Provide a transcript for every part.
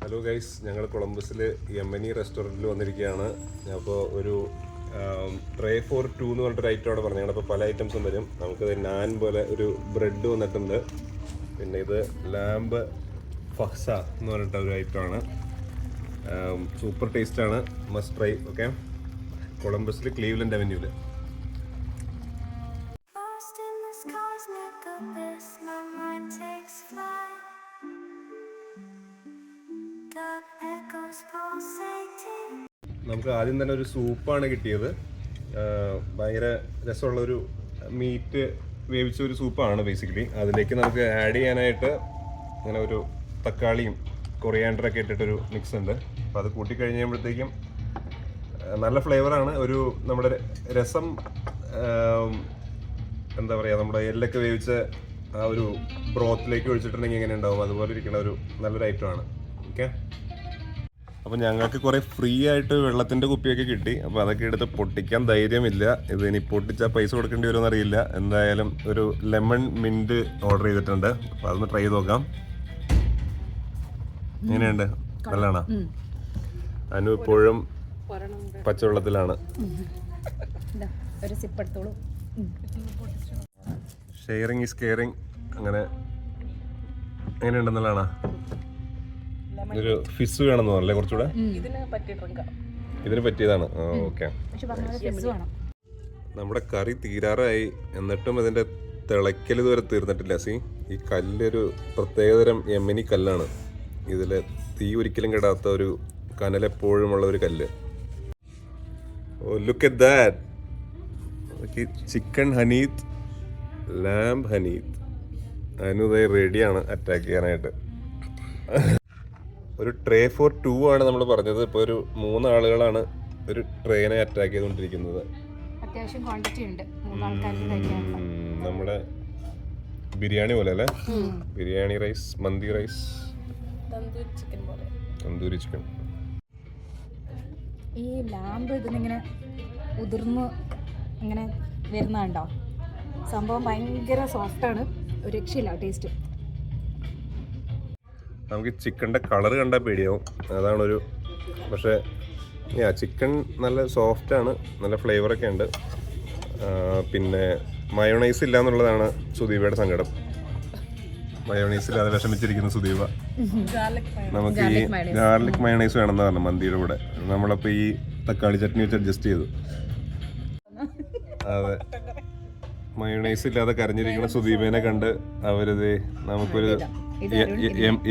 Hello guys, ഞങ്ങൾ കൊളംബസിൽ യമനി റെസ്റ്റോറൻറ്റിൽ വന്നിരിക്കുകയാണ്. അപ്പോൾ ഒരു ട്രേ ഫോർ 2 എന്ന് പറഞ്ഞിട്ടൊരു ഐറ്റം അവിടെ പറഞ്ഞു. ഞങ്ങളപ്പോൾ പല ഐറ്റംസും വരും. നമുക്കത് നാൻ പോലെ ഒരു ബ്രെഡ് വന്നിട്ടുണ്ട്. പിന്നെ ഇത് ലാംബ് ഫഹ്സ എന്ന് പറഞ്ഞിട്ടൊരു ഐറ്റമാണ്. സൂപ്പർ ടേസ്റ്റാണ്, മസ്റ്റ് ട്രൈ. ഓക്കെ, കൊളംബസിൽ ക്ലീവ്ലൻഡ് അവന്യൂവിൽ. നമുക്ക് ആദ്യം തന്നെ ഒരു സൂപ്പാണ് കിട്ടിയത്. ഭയങ്കര രസമുള്ളൊരു മീറ്റ് വേവിച്ച ഒരു സൂപ്പാണ് ബേസിക്കലി. അതിലേക്ക് നമുക്ക് ആഡ് ചെയ്യാനായിട്ട് അങ്ങനെ ഒരു തക്കാളിയും കൊറിയാണ്ടറൊക്കെ ഇട്ടിട്ടൊരു മിക്സ് ഉണ്ട്. അപ്പോൾ അത് കൂട്ടിക്കഴിഞ്ഞ് കഴിയുമ്പോഴത്തേക്കും നല്ല ഫ്ലേവറാണ്. ഒരു നമ്മുടെ രസം എന്താ പറയുക, നമ്മുടെ എല്ലൊക്കെ വേവിച്ച ആ ഒരു ബ്രോത്തിലേക്ക് ഒഴിച്ചിട്ടുണ്ടെങ്കിൽ എങ്ങനെ ഉണ്ടാവും അതുപോലെ ഇരിക്കുന്ന ഒരു നല്ലൊരു ഐറ്റമാണ്. ഓക്കെ, അപ്പോൾ ഞങ്ങൾക്ക് കുറേ ഫ്രീ ആയിട്ട് വെള്ളത്തിൻ്റെ കുപ്പിയൊക്കെ കിട്ടി. അപ്പോൾ അതൊക്കെ എടുത്ത് പൊട്ടിക്കാൻ ധൈര്യമില്ല. ഇത് ഇനി പൊട്ടിച്ചാൽ പൈസ കൊടുക്കേണ്ടി വരുമെന്ന് അറിയില്ല. എന്തായാലും ഒരു ലെമൺ മിൻറ്റ് ഓർഡർ ചെയ്തിട്ടുണ്ട്. അപ്പോൾ അതൊന്ന് ട്രൈ ചെയ്ത് നോക്കാം. എങ്ങനെയുണ്ട്? നല്ലതാണോ? അനു ഇപ്പോഴും പച്ചവെള്ളത്തിലാണ്. Sharing is caring. അങ്ങനെ എങ്ങനെയുണ്ട്? നല്ലതാണോ? ഒരു ഫിസ് വേണമെന്ന് പറഞ്ഞല്ലേ കുറച്ചുകൂടെ? ഇതിന് പറ്റിയതാണ്. ഓക്കെ, നമ്മുടെ കറി തീരാറായി. എന്നിട്ടും ഇതിന്റെ തിളയ്ക്കൽ ഇതുവരെ തീർന്നിട്ടില്ല. ഈ കല്ലൊരു പ്രത്യേകതരം യമനി കല്ലാണ്. ഇതില് തീ ഒരിക്കലും കെടാത്ത ഒരു കനലെപ്പോഴുമുള്ള ഒരു കല്ല്. ഓ, ലുക്ക് അറ്റ് ദാറ്റ്. ചിക്കൻ ഹനീത്, ലാംബ് ഹനീത്. അനുദയ റെഡിയാണ് അറ്റാക്ക് ചെയ്യാനായിട്ട്. ഒരു ട്രേ ഫോർ 2 ആണ് നമ്മൾ പറഞ്ഞത്. ഇപ്പോൾ ഒരു 3 ആളുകളാണ് ഒരു ട്രെയിനെ അറ്റാക്ക് ചെയ്തുകൊണ്ടിരിക്കുന്നത്. അത്യാവശ്യം ക്വാണ്ടിറ്റി ഉണ്ട്, 3 ആൾക്കാർക്ക് കഴിക്കാനുള്ള. നമ്മുടെ ബിരിയാണി പോലെ അല്ലേ? ബിരിയാണി റൈസ്, മന്തി റൈസ്, തന്തൂരി ചിക്കൻ. ഈ ലാമ്പ് ഇതിനിങ്ങനെ ഉതിർന്ന് ഇങ്ങനെ വരുന്നുണ്ടോ? സംഭവം ഭയങ്കര സോഫ്റ്റാണ്, ഒരു രക്ഷയില്ല ടേസ്റ്റ്. നമുക്ക് ചിക്കൻ്റെ കളർ കണ്ടാൽ പേടിയാവും, അതാണൊരു. പക്ഷേ ചിക്കൻ നല്ല സോഫ്റ്റാണ്, നല്ല ഫ്ലേവറൊക്കെ ഉണ്ട്. പിന്നെ മയോണൈസ് ഇല്ല എന്നുള്ളതാണ് സുദീപയുടെ സങ്കടം. മയോണൈസ് ഇല്ലാതെ വിഷമിച്ചിരിക്കുന്ന സുദീപ. നമുക്ക് ഈ ഗാർലിക് മയോണൈസ് വേണമെന്ന് പറഞ്ഞു മന്തിയുടെ കൂടെ. നമ്മളപ്പോൾ ഈ തക്കാളി ചട്നി വെച്ച് അഡ്ജസ്റ്റ് ചെയ്തു. അതെ, മയോണൈസ് ഇല്ലാതെ കരഞ്ഞിരിക്കുന്ന സുദീപേനെ കണ്ട് അവരിത് നമുക്കൊരു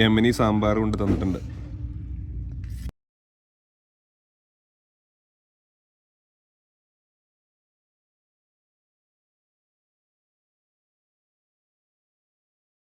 യമനി സാമ്പാർ കൊണ്ട് തന്നിട്ടുണ്ട്.